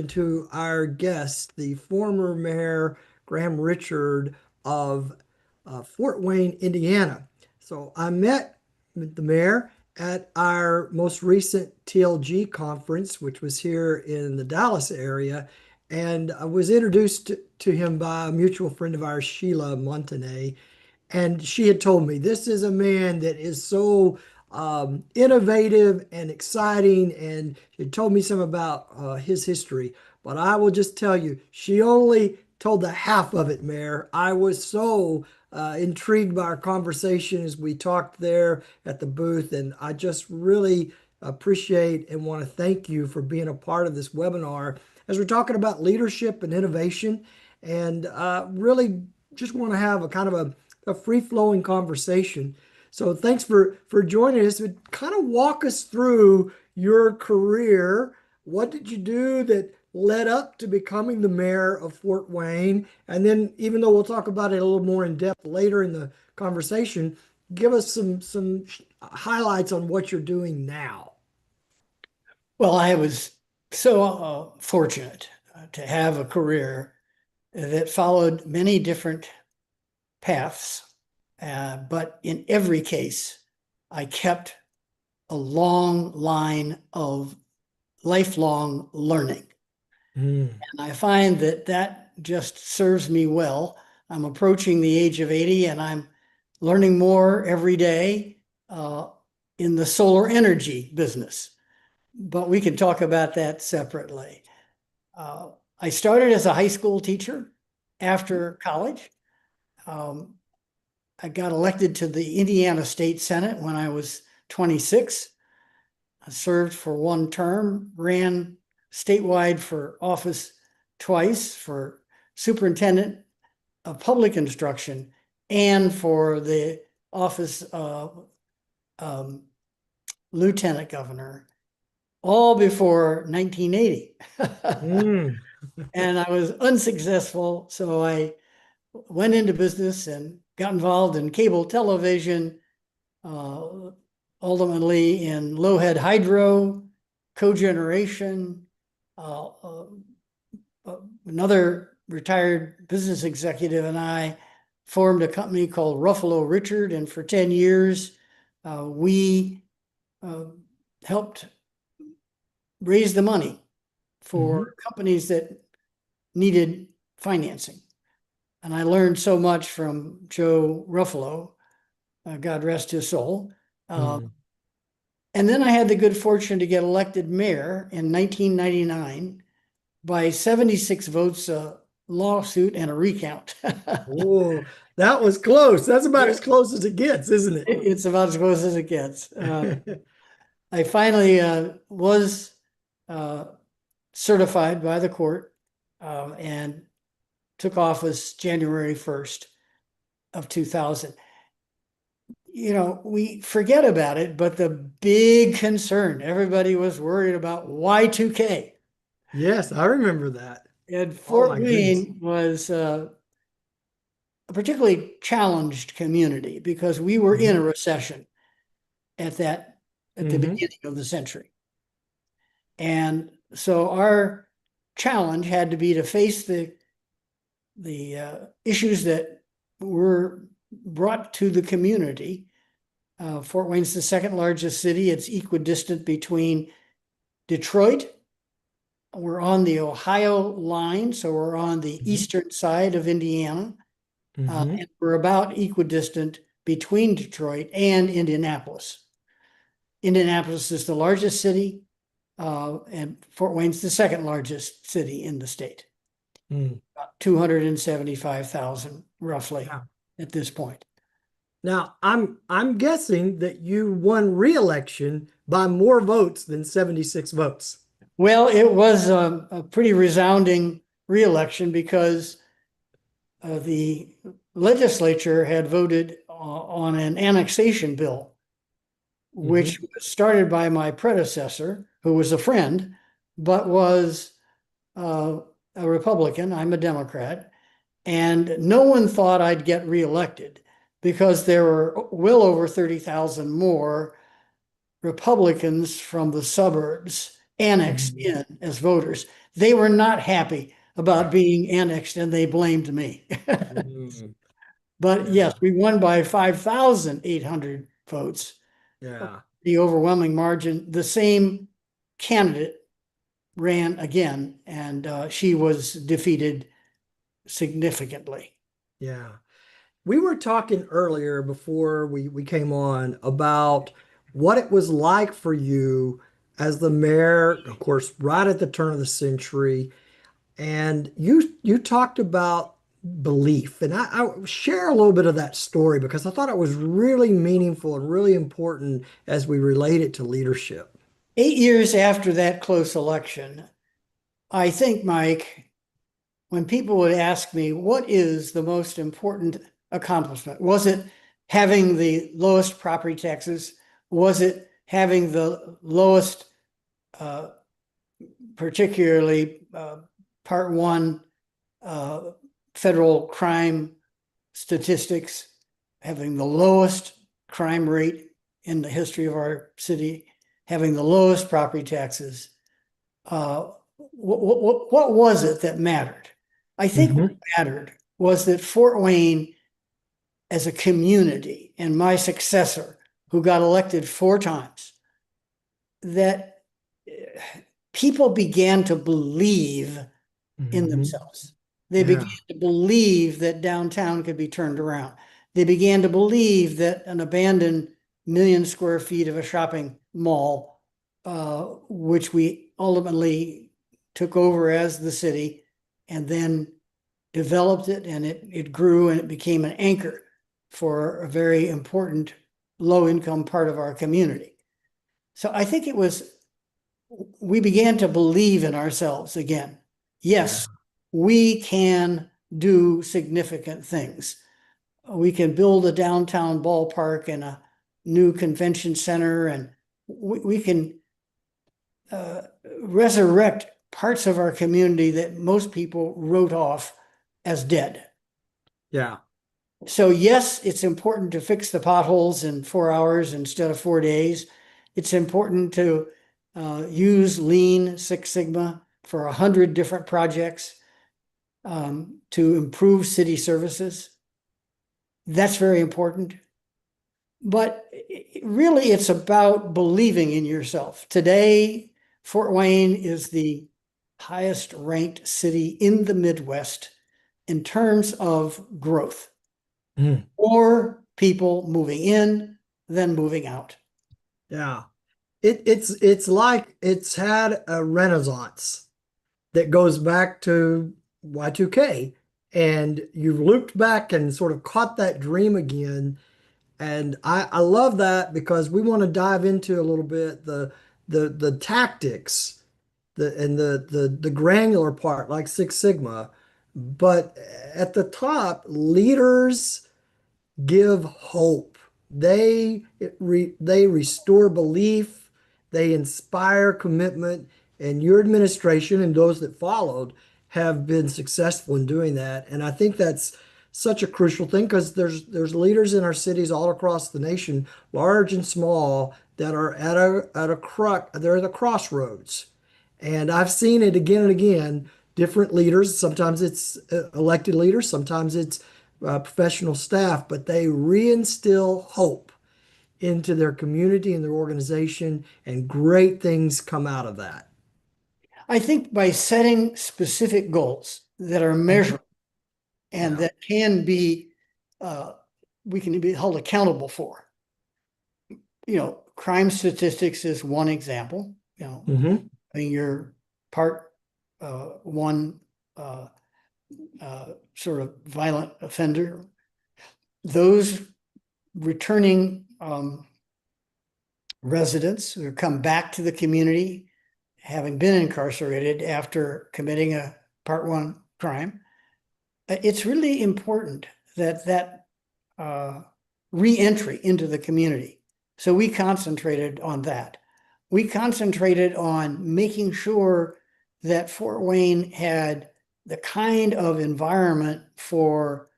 to our guest, the former Mayor Graham Richard of Fort Wayne, Indiana. So I met the mayor at our most recent TLG conference, which was here in the Dallas area. And I was introduced to him by a mutual friend of ours, Sheila Montanay. And she had told me this is a man that is so innovative and exciting. And she had told me some about his history. But I will just tell you, she only told the half of it, Mayor. I was so intrigued by our conversation as we talked there at the booth. And I just really appreciate and want to thank you for being a part of this webinar as we're talking about leadership and innovation. And really just want to have a kind of a free-flowing conversation. So thanks for joining us. But kind of walk us through your career. What did you do that led up to becoming the mayor of Fort Wayne? And then, even though we'll talk about it a little more in depth later in the conversation, give us some highlights on what you're doing now. Well, I was so fortunate to have a career that followed many different paths, but in every case, I kept a long line of lifelong learning. Mm. And I find that that just serves me well. I'm approaching the age of 80 and I'm learning more every day in the solar energy business. But we can talk about that separately. I started as a high school teacher after college. Um, I got elected to the Indiana State Senate when I was 26. I served for one term, ran statewide for office twice for superintendent of public instruction and for the office of lieutenant governor, all before 1980. Mm. And I was unsuccessful. So I went into business and got involved in cable television, uh, ultimately in low head hydro, cogeneration. Uh, uh, Another retired business executive and I formed a company called Ruffalo Richard. And for 10 years, we uh, helped raise the money Mhm. for companies that needed financing. And I learned so much from Joe Ruffalo, God rest his soul. Mm. And then I had the good fortune to get elected mayor in 1999 by 76 votes, a lawsuit, and a recount. Oh, that was close. That's about as close as it gets, isn't it? It's about as close as it gets. I finally was uh, certified by the court and took office January 1st of 2000. You know, we forget about it, but the big concern, everybody was worried about Y2K. Yes, I remember that. And Oh Fort my goodness. Wayne was a particularly challenged community because we were in a Hmm. recession at the Hmm. beginning of the century. And so our challenge had to be to face the issues that were brought to the community. Fort Wayne's the second largest city. It's equidistant between Detroit. We're on the Ohio line, so we're on the Hmm. eastern side of Indiana. Hmm. And we're about equidistant between Detroit and Indianapolis. Indianapolis is the largest city, and Fort Wayne's the second largest city in the state, Mm. about 275,000 roughly Yeah. at this point. Now, I'm guessing that you won re-election by more votes than 76 votes. Well, it was a pretty resounding reelection because the legislature had voted on an annexation bill, which Hmm. was started by my predecessor, who was a friend, but was uh, a Republican. I'm a Democrat. And no one thought I'd get reelected because there were well over 30,000 more Republicans from the suburbs annexed Hmm. in as voters. They were not happy about being annexed and they blamed me. Mm, But yes, yeah, we won by 5,800 votes, yeah, the overwhelming margin. The same candidate ran again, and she was defeated significantly. yeah. We were talking earlier before we came on about what it was like for you as the mayor, of course, right at the turn of the century. And you talked about belief, and I share a little bit of that story because I thought it was really meaningful and really important as we relate it to leadership. 8 years after that close election, I think, Mike, when people would ask me, what is the most important accomplishment? Was it having the lowest property taxes? Was it having the lowest, uh, particularly Part 1 uh, federal crime statistics, having the lowest crime rate in the history of our city, having the lowest property taxes? What was it that mattered? I think what Hmm. mattered was that Fort Wayne, as a community, and my successor, who got elected 4 times, that people began to believe in Hmm. themselves. They began Yeah, to believe that downtown could be turned around. They began to believe that an abandoned 1 million square feet of a shopping mall, which we ultimately took over as the city and then developed it, and it grew and it became an anchor for a very important low income part of our community. So I think it was, we began to believe in ourselves again. yeah, Yes, we can do significant things. We can build a downtown ballpark and a new convention center, and we can uh, resurrect parts of our community that most people wrote off as dead. yeah, So, yes, it's important to fix the potholes in 4 hours instead of 4 days. It's important to use Lean Six Sigma for 100 different projects to improve city services. That's very important. But really, it's about believing in yourself. Today, Fort Wayne is the highest ranked city in the Midwest in terms of growth. mm, More people moving in than moving out. yeah. It's like it's had a renaissance that goes back to Y2K, and you've looped back and sort of caught that dream again. And I love that because we want to dive into a little bit the tactics, the granular part like Six Sigma. But at the top, leaders give hope. They restore belief, they inspire commitment, and your administration and those that followed have been successful in doing that. And I think that's such a crucial thing because there's leaders in our cities all across the nation, large and small, that are they're at a crossroads. And I've seen it again and again, different leaders. Sometimes it's elected leaders, sometimes it's professional staff, but they reinstill hope into their community and their organization, and great things come out of that. I think by setting specific goals that are Mhm. measurable and Yeah. that can be, uh, we can be held accountable for. Crime statistics is one example. Hmm. I mean, your part one sort of violent offender, those returning residents who come back to the community having been incarcerated after committing a Part 1 crime, it's really important that uh, re-entry into the community. So we concentrated on that. We concentrated on making sure that Fort Wayne had the kind of environment for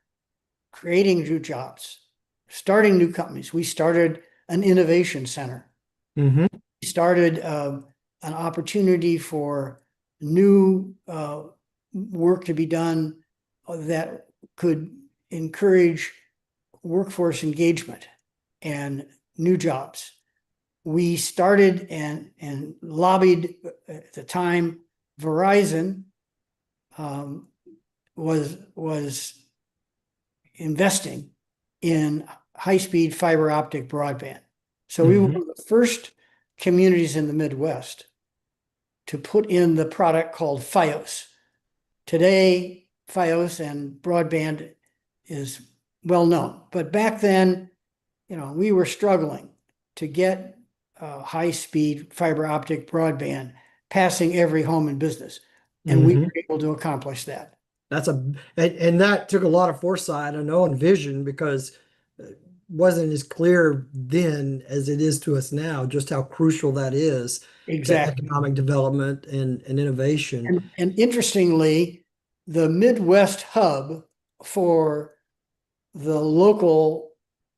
creating new jobs, starting new companies. We started an innovation center. Hmm. We started an opportunity for new work to be done that could encourage workforce engagement and new jobs. We started and lobbied at the time. Verizon was investing in high-speed fiber optic broadband. So we were Hmm. one of the first communities in the Midwest to put in the product called FiOS. Today, FiOS and broadband is well known, but back then, we were struggling to get high-speed fiber optic broadband passing every home and business, and we Hmm. were able to accomplish that. That's and that took a lot of foresight, I know, and vision, because it wasn't as clear then as it is to us now, just how crucial that is to Exactly. economic development and innovation. And interestingly, the Midwest hub for the local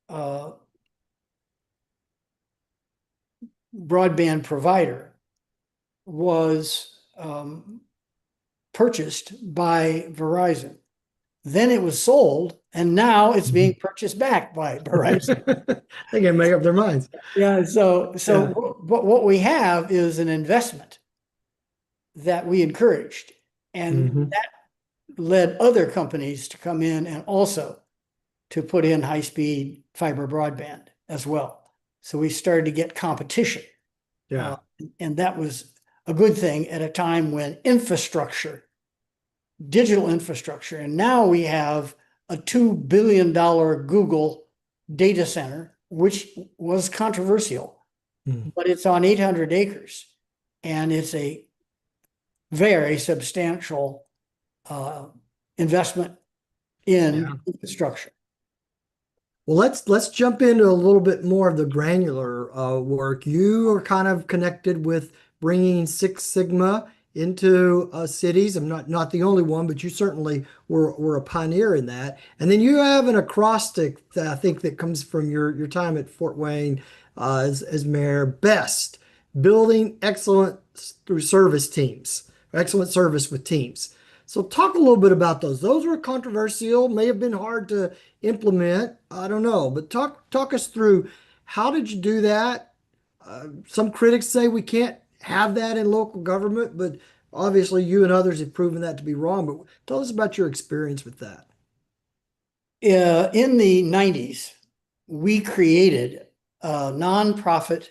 uh, broadband provider was purchased by Verizon. Then it was sold, and now it's being Mhm. purchased back by Verizon. They can make up their minds. Yeah, so Yeah. what we have is an investment that we encouraged, and Hmm. that led other companies to come in and also to put in high-speed fiber broadband as well. So we started to get competition, uh, Yeah. and that was a good thing at a time when digital infrastructure, and now we have a $2 billion Google data center, which was controversial, Mm. but it's on 800 acres, and it's a very substantial uh, investment Yeah. in infrastructure. Well, let's jump into a little bit more of the granular work. You are kind of connected with bringing Six Sigma into cities. I'm not the only one, but you certainly were a pioneer in that. And then you have an acrostic that I think that comes from your time at Fort Wayne as mayor. Best, building excellence through service teams, excellent service with teams. So talk a little bit about those. Those were controversial, may have been hard to implement. I don't know, but talk us through, how did you do that? Some critics say we can't have that in local government, but obviously you and others have proven that to be wrong. But tell us about your experience with that. In the 90s, we created a nonprofit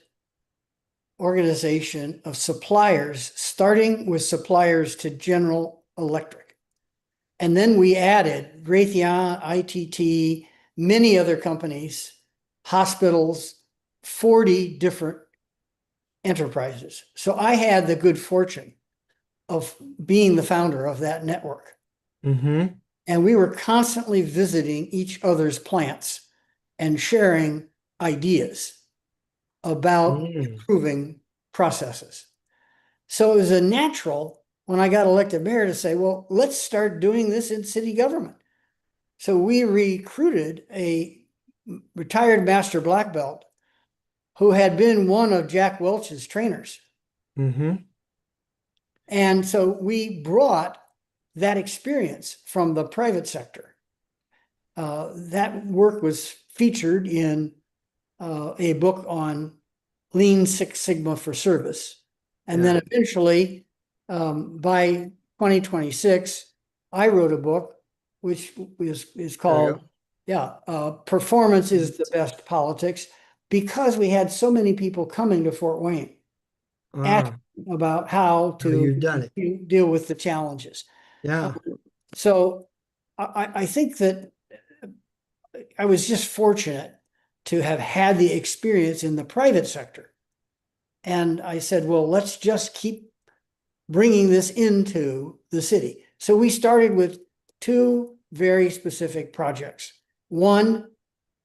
organization of suppliers, starting with suppliers to General Electric. And then we added Raytheon, ITT, many other companies, hospitals, 40 different enterprises. So I had the good fortune of being the founder of that network. Mm-hmm. And we were constantly visiting each other's plants and sharing ideas about Mm. improving processes. So it was a natural when I got elected mayor to say, well, let's start doing this in city government. So we recruited a retired master black belt who had been one of Jack Welch's trainers. Mm-hmm. And so we brought that experience from the private sector. That work was featured in a book on Lean Six Sigma for service. And Yeah. then eventually, by 2026, I wrote a book which is There you called, yeah, Performance is the go. Best Politics, because we had so many people coming to Fort Wayne asking Ah, about how how to you've done it. deal with the challenges. Um, Yeah. so I think that I was just fortunate to have had the experience in the private sector. And I said, well, let's just keep bringing this into the city. So we started with two very specific projects. One,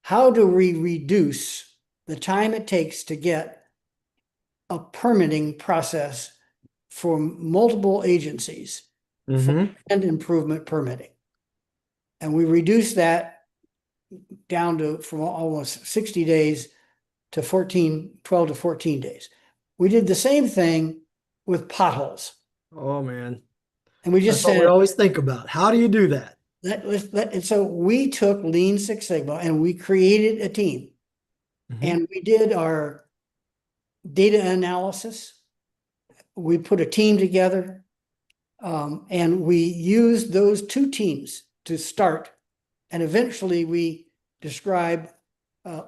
how do we reduce the time it takes to get a permitting process for multiple agencies for Mm-hmm. land improvement permitting? And we reduced that down to from almost 60 days to 14, 12 to 14 days. We did the same thing with potholes. Oh man, And we that's just what we said always think about. How do you do that? and so we took Lean Six Sigma and we created a team Hmm. and we did our data analysis. We put a team together, and we used those two teams to start. And eventually we describe, uh,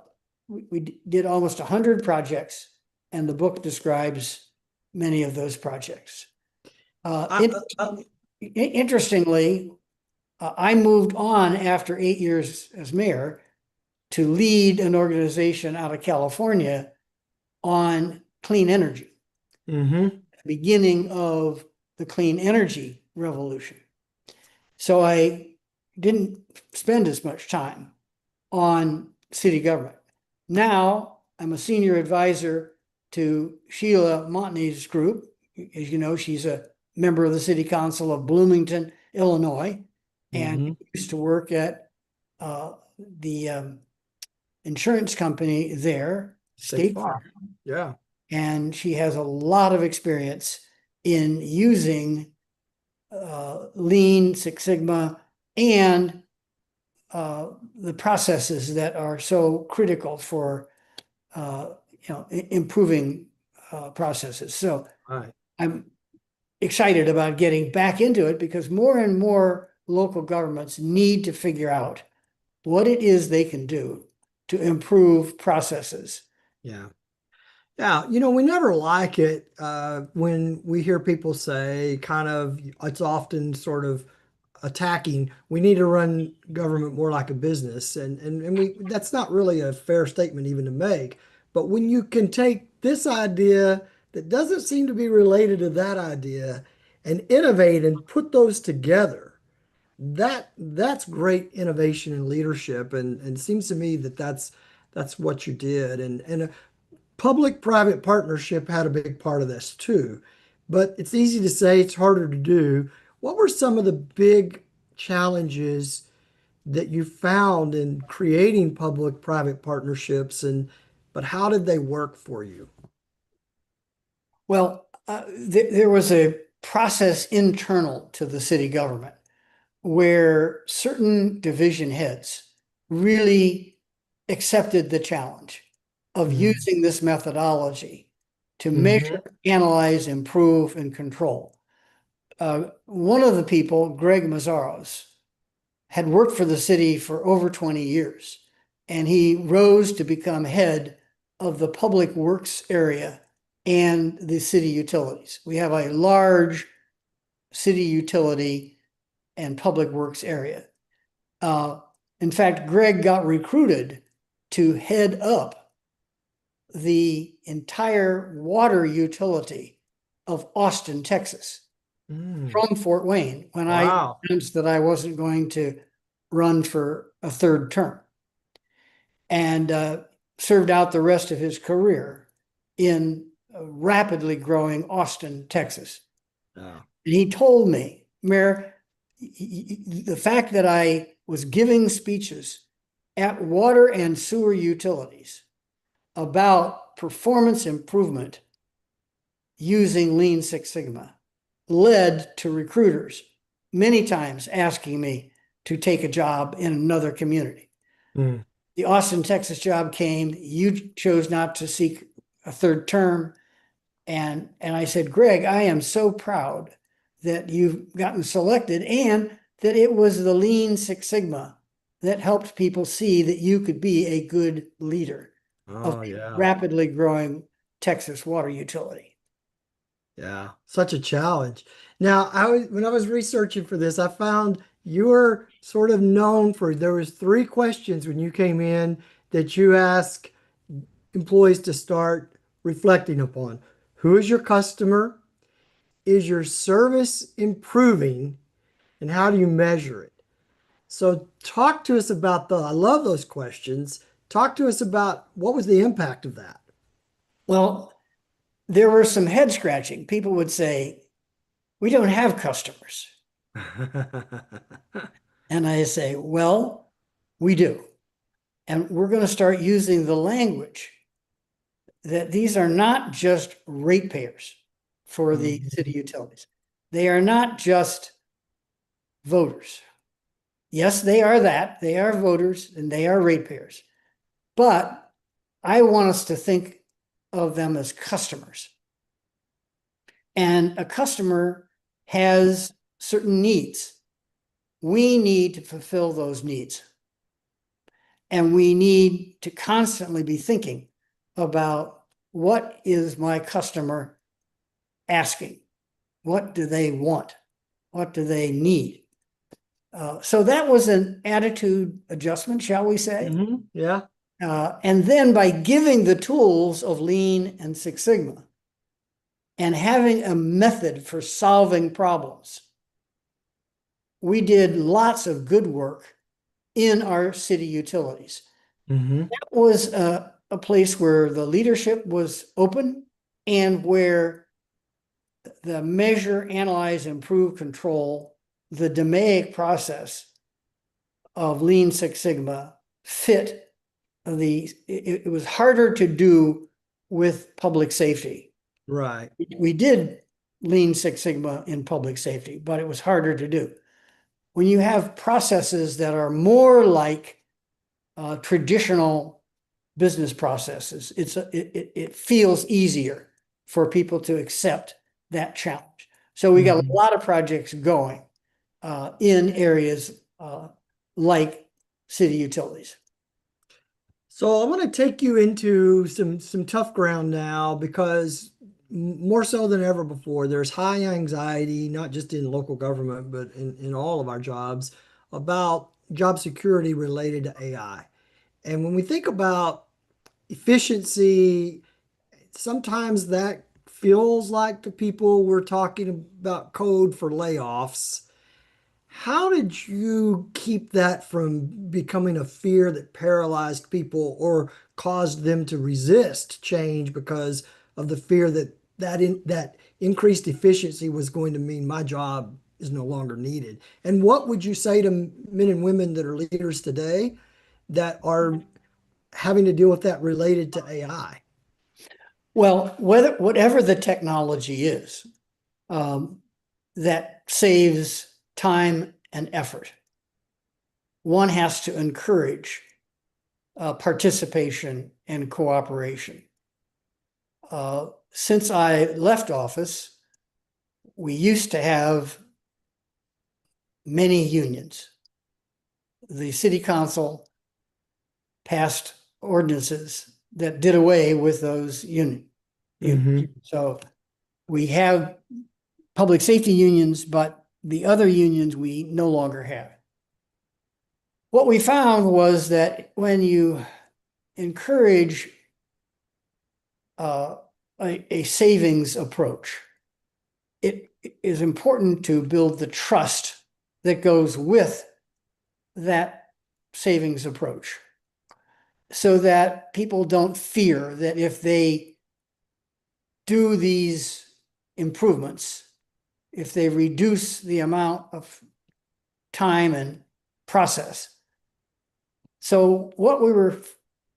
we did almost 100 projects, and the book describes many of those projects. I, uh, Interestingly, I moved on after 8 years as mayor to lead an organization out of California on clean energy, mhm. beginning of the clean energy revolution. So I didn't spend as much time on city government. Now I'm a senior advisor to Sheila Montney's group. As you know, she's a member of the city council of Bloomington, Illinois, and Hmm. used to work at the insurance company there, State State Farm. Farm. Yeah. And she has a lot of experience in using Lean, Six Sigma, and the processes that are so critical for improving processes. So All right. I'm excited about getting back into it because more and more local governments need to figure out what it is they can do to improve processes. Yeah. Yeah, we never like it when we hear people say, kind of, it's often sort of attacking, we need to run government more like a business. And we that's not really a fair statement even to make. But when you can take this idea that doesn't seem to be related to that idea and innovate and put those together, that's great innovation and leadership. And it seems to me that that's what you did. And public-private partnership had a big part of this too, but it's easy to say, it's harder to do. What were some of the big challenges that you found in creating public-private partnerships, and but how did they work for you? Well, there was a process internal to the city government where certain division heads really accepted the challenge of Mhm. using this methodology to measure, Mhm. analyze, improve, and control. One of the people, Greg Mazzaros, had worked for the city for over 20 years, and he rose to become head of the public works area and the city utilities. We have a large city utility and public works area. Uh, in fact, Greg got recruited to head up the entire water utility of Austin, Texas, Mm. from Fort Wayne when I Wow. announced that I wasn't going to run for a third term, and served out the rest of his career in rapidly growing Austin, Texas. Yeah. And he told me, Mayor, the fact that I was giving speeches at water and sewer utilities about performance improvement using Lean Six Sigma led to recruiters many times asking me to take a job in another community. Mm. The Austin, Texas job came. You chose not to seek a third term. And I said, Greg, I am so proud that you've gotten selected and that it was the Lean Six Sigma that helped people see that you could be a good leader of Oh a yeah. rapidly growing Texas water utility. Yeah, such a challenge. Now, when I was researching for this, I found you were sort of known for, there was three questions when you came in that you ask employees to start reflecting upon. Who is your customer? Is your service improving? And how do you measure it? So talk to us about I love those questions. Talk to us about what was the impact of that? Well, there were some head scratching. People would say, we don't have customers. And I say, well, we do. And we're going to start using the language that these are not just ratepayers for the city Mhm. utilities. They are not just voters. Yes, they are that. They are voters and they are ratepayers. But I want us to think of them as customers. And a customer has certain needs. We need to fulfill those needs. And we need to constantly be thinking about what is my customer asking? What do they want? What do they need? So that was an attitude adjustment, shall we say? Yeah. And then by giving the tools of Lean and Six Sigma and having a method for solving problems, we did lots of good work in our city utilities. Mm-hmm. That was a place where the leadership was open and where the measure, analyze, improve, control, the DMAIC process of Lean Six Sigma fit it was harder to do with public safety. Right. We did Lean Six Sigma in public safety, but it was harder to do. When you have processes that are more like traditional business processes, it feels easier for people to accept that challenge. So we got a Mhm. lot of projects going in areas like city utilities. So I want to take you into some tough ground now because more so than ever before, there's high anxiety, not just in local government, but in all of our jobs, about job security related to AI. And when we think about efficiency, sometimes that feels like to people we're talking about code for layoffs. How did you keep that from becoming a fear that paralyzed people or caused them to resist change because of the fear that that increased efficiency was going to mean my job is no longer needed? And what would you say to men and women that are leaders today that are having to deal with that related to AI? Well, whatever the technology is um, that saves time and effort, one has to encourage participation and cooperation. Since I left office, we used to have many unions. The city council passed ordinances that did away with those unions. Mm-hmm. So we have public safety unions, but the other unions we no longer have. What we found was that when you encourage uh, a savings approach, it is important to build the trust that goes with that savings approach so that people don't fear that if they do these improvements, if they reduce the amount of time and process. So what we were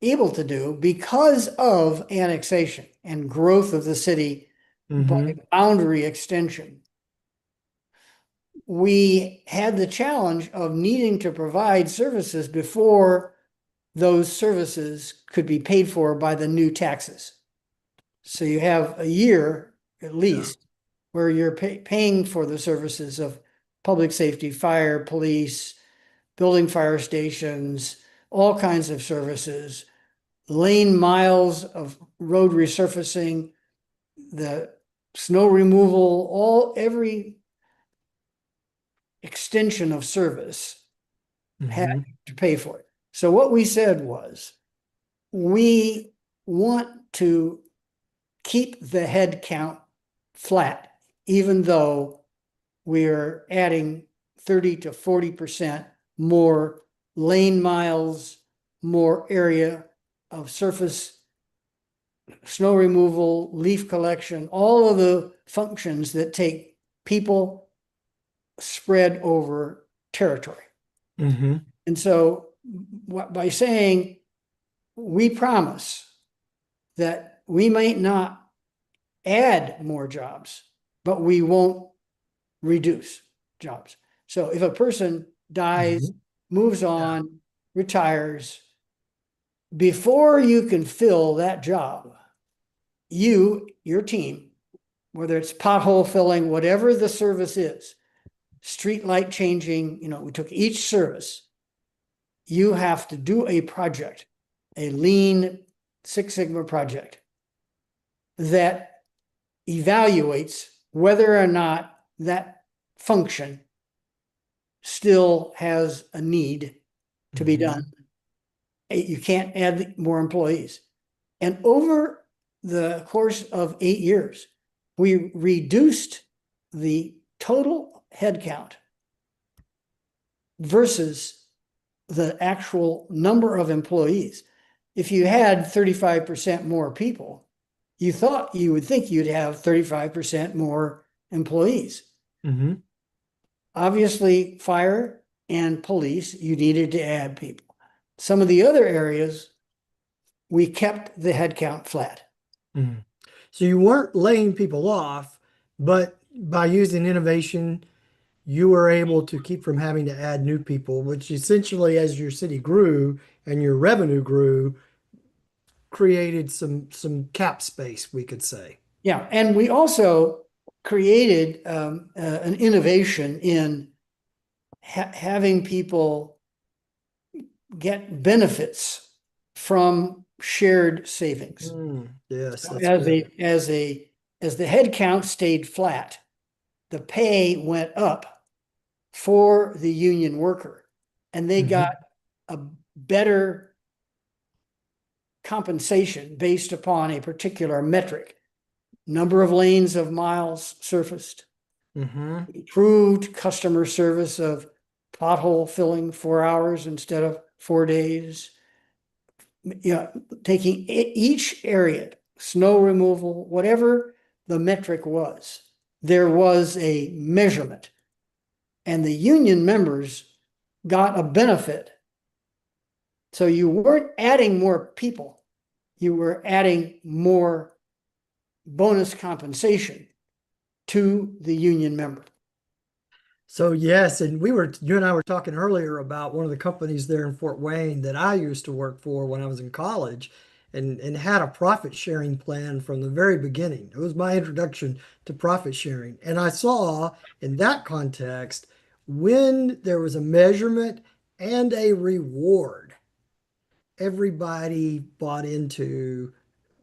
able to do because of annexation and growth of the city by Mm-hmm. boundary extension, we had the challenge of needing to provide services before those services could be paid for by the new taxes. So you have a year at Yeah. least where you're paying for the services of public safety, fire, police, building fire stations, all kinds of services, lane miles of road resurfacing, the snow removal, every extension of service had Mm-hmm. to pay for it. So what we said was, we want to keep the head count flat, even though we're adding 30 to 40% more lane miles, more area of surface snow removal, leaf collection, all of the functions that take people spread over territory. Mm-hmm. And so by saying we promise that we might not add more jobs, but we won't reduce jobs. So if a person dies, Mhm. moves Yeah. on, retires, before you can fill that job, your team, whether it's pothole filling, whatever the service is, street light changing, we took each service, you have to do a project, a lean Six Sigma project that evaluates whether or not that function still has a need to be done. Mhm. You can't add more employees. And over the course of 8 years, we reduced the total headcount versus the actual number of employees. If you had 35% more people, you would think you'd have 35% more employees. Mhm. Obviously, fire and police, you needed to add people. Some of the other areas, we kept the headcount flat. Mhm. So you weren't laying people off, but by using innovation, you were able to keep from having to add new people, which essentially, as your city grew and your revenue grew, created some cap space, we could say. Yeah, and we also created an innovation in having people get benefits from shared savings. Yes, So that's good. as the head count stayed flat, the pay went up for the union worker, and they got Hmm. a better compensation based upon a particular metric: number of lanes of miles surfaced, Hmm. improved customer service of pothole filling 4 hours instead of 4 days. Taking each area, snow removal, whatever the metric was, there was a measurement, and the union members got a benefit. So you weren't adding more people, you were adding more bonus compensation to the union member. So yes, and you and I were talking earlier about one of the companies there in Fort Wayne that I used to work for when I was in college and had a profit sharing plan from the very beginning. It was my introduction to profit sharing. And I saw in that context when there was a measurement and a reward, everybody bought into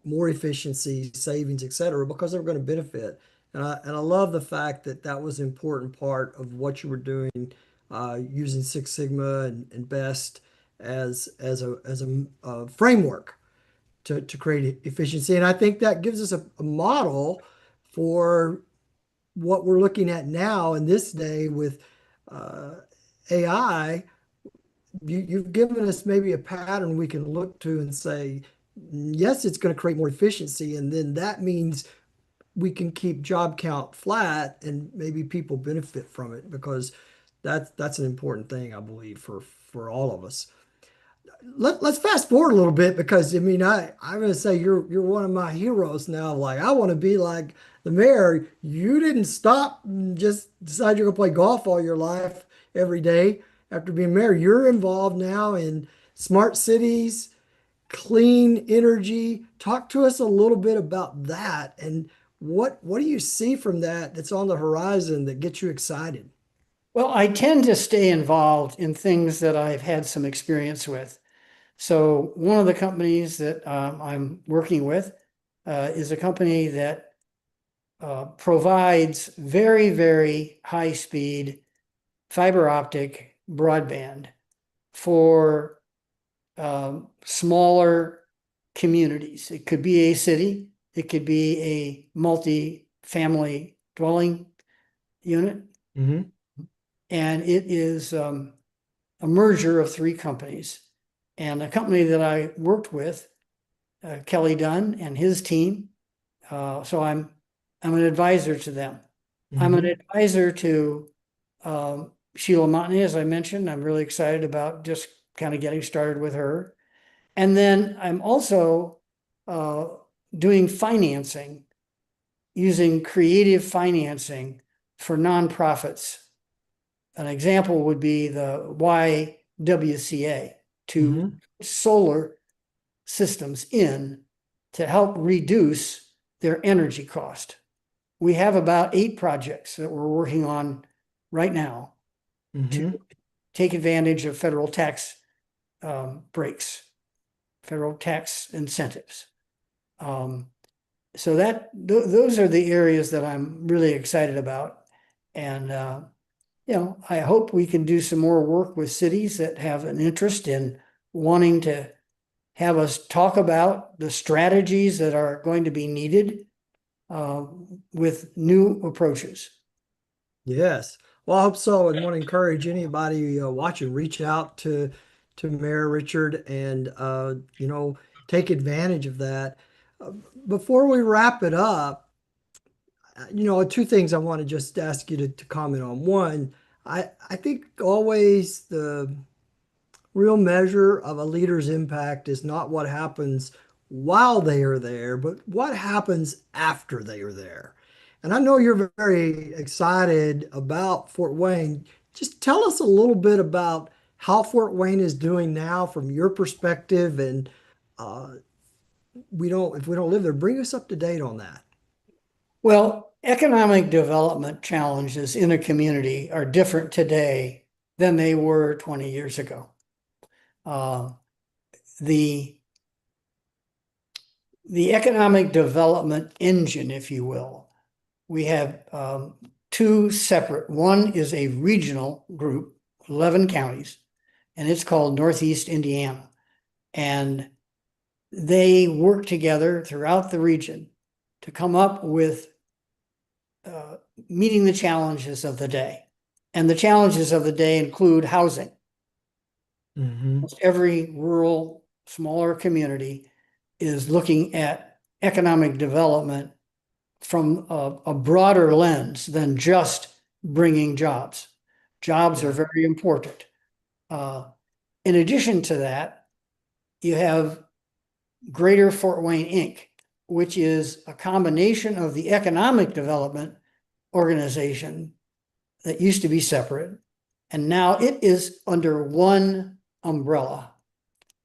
more efficiency, savings, et cetera, because they were going to benefit. And I love the fact that that was an important part of what you were doing, using Six Sigma and Best as a framework to create efficiency. And I think that gives us a model for what we're looking at now in this day with uh, AI. You've given us maybe a pattern we can look to and say, yes, it's going to create more efficiency. And then that means we can keep job count flat and maybe people benefit from it because that's an important thing, I believe, for all of us. Let's fast forward a little bit because I mean I'm gonna say you're one of my heroes now. Like I want to be like the mayor. You didn't stop and just decide you're gonna play golf all your life every day after being mayor. You're involved now in smart cities, clean energy. Talk to us a little bit about that and what do you see from that that's on the horizon that gets you excited? Well, I tend to stay involved in things that I've had some experience with. So one of the companies that I'm working with is a company that provides very, very high speed fiber optic broadband for smaller communities. It could be a city, it could be a multi-family dwelling unit, Hmm. and it is a merger of three companies. And the company that I worked with, Kelly Dunn and his team, so I'm an advisor to them. I'm an Hmm. advisor to Sheila Montney, as I mentioned. I'm really excited about just kind of getting started with her. And then I'm also doing financing, using creative financing for nonprofits. An example would be the YWCA to Mm-hmm. solar systems in to help reduce their energy cost. We have about 8 projects that we're working on right now to Mm-hmm. take advantage of federal tax breaks, federal tax incentives. Um, so those are the areas that I'm really excited about. And I hope we can do some more work with cities that have an interest in wanting to have us talk about the strategies that are going to be needed uh, with new approaches. Yes. Well, I hope so, and want to encourage anybody watching, reach out to Mayor Richard and take advantage of that. Uh, Before we wrap it up, two things I want to just ask you to comment on. One, I think always the real measure of a leader's impact is not what happens while they are there, but what happens after they are there. And I know you're very excited about Fort Wayne. Just tell us a little bit about how Fort Wayne is doing now from your perspective, and uh, if we don't live there, bring us up to date on that. Well, economic development challenges in a community are different today than they were 20 years ago. Uh, the the economic development engine, if you will, we have 2 separate. One is a regional group, 11 counties, and it's called Northeast Indiana. And they work together throughout the region to come up with uh, meeting the challenges of the day. And the challenges of the day include housing. Hmm. Almost every rural, smaller community is looking at economic development from a broader lens than just bringing jobs. Jobs are Yeah. very important. Uh, in addition to that, you have Greater Fort Wayne Inc., which is a combination of the economic development organization that used to be separate, and now it is under one umbrella,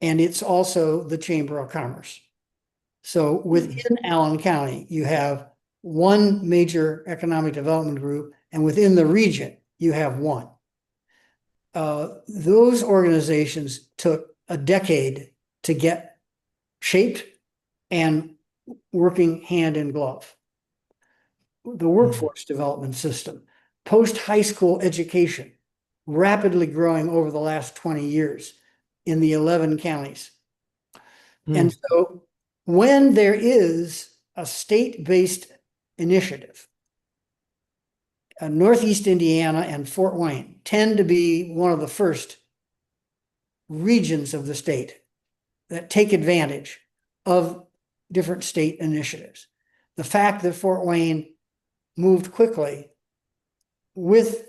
and it's also the Chamber of Commerce. So Hmm. within Allen County, you have one major economic development group, and within the region, you have one. Those organizations took a decade to get shaped and working hand in glove. The Hmm. workforce development system, post-high school education, rapidly growing over the last 20 years in the 11 counties. Hmm. And so when there is a state-based initiative, Northeast Indiana and Fort Wayne tend to be one of the first regions of the state that take advantage of different state initiatives. The fact that Fort Wayne moved quickly with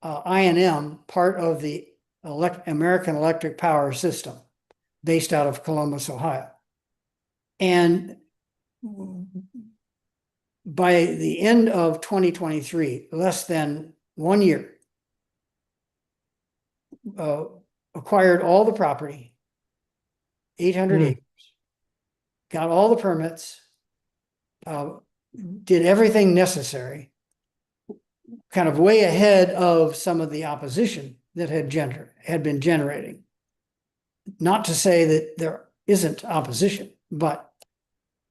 I&M, part of the American Electric Power System, based out of Columbus, Ohio. And by the end of 2023, less than 1 year, uh, acquired all the property, 800 Hmm. acres, got all the permits, uh, did everything necessary, kind of way ahead of some of the opposition that had been generating. Not to say that there isn't opposition, but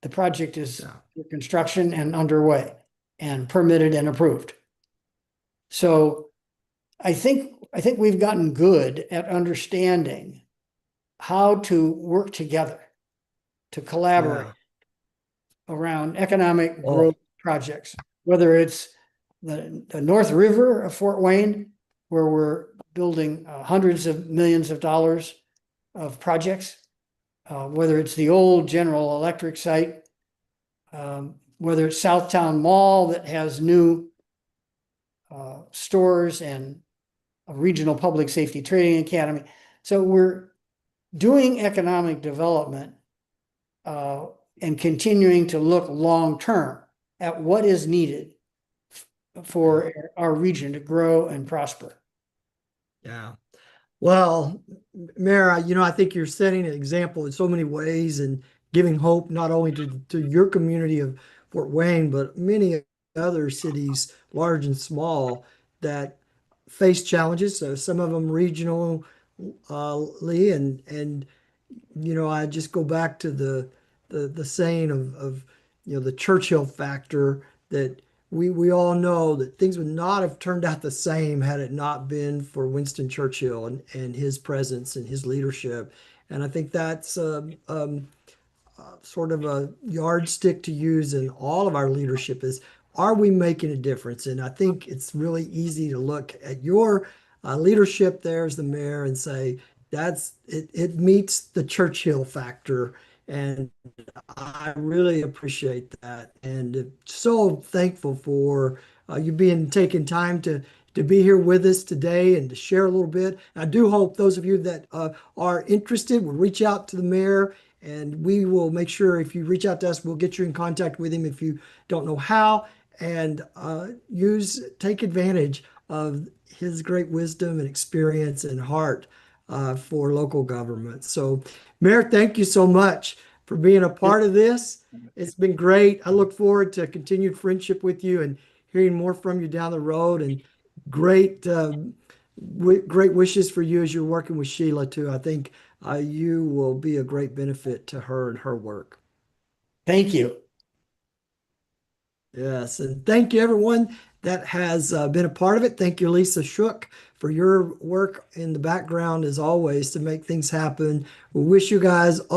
the project is Yeah. under construction and underway and permitted and approved. So I think we've gotten good at understanding how to work together to collaborate Yeah. around economic Oh, growth projects, whether it's the North River of Fort Wayne, where we're building hundreds of millions of dollars of projects, whether it's the old General Electric site, whether it's Southtown Mall that has new stores and a regional public safety training academy. So we're doing economic development uh, and continuing to look long term at what is needed for our region to grow and prosper. Yeah. Well, Mayor, I think you're setting an example in so many ways and giving hope not only to your community of Fort Wayne, but many other cities, large and small, that face challenges. So some of them regionally, and I just go back to the saying of the Churchill factor that we all know that things would not have turned out the same had it not been for Winston Churchill and his presence and his leadership. And I think that's sort of a yardstick to use in all of our leadership is, are we making a difference? And I think it's really easy to look at your leadership there as the mayor and say, it meets the Churchill factor. And I really appreciate that, and so thankful for you being taking time to be here with us today and to share a little bit. I do hope those of you that are interested will reach out to the mayor, and we will make sure if you reach out to us, we'll get you in contact with him if you don't know how, and take advantage of his great wisdom and experience and heart for local government. So, Mayor, thank you so much for being a part of this. It's been great. I look forward to continued friendship with you and hearing more from you down the road. And great, great wishes for you as you're working with Sheila too. I think you will be a great benefit to her and her work. Thank you. Yes, and thank you everyone that has been a part of it. Thank you, Lisa Shook, for your work in the background as always to make things happen. We wish you guys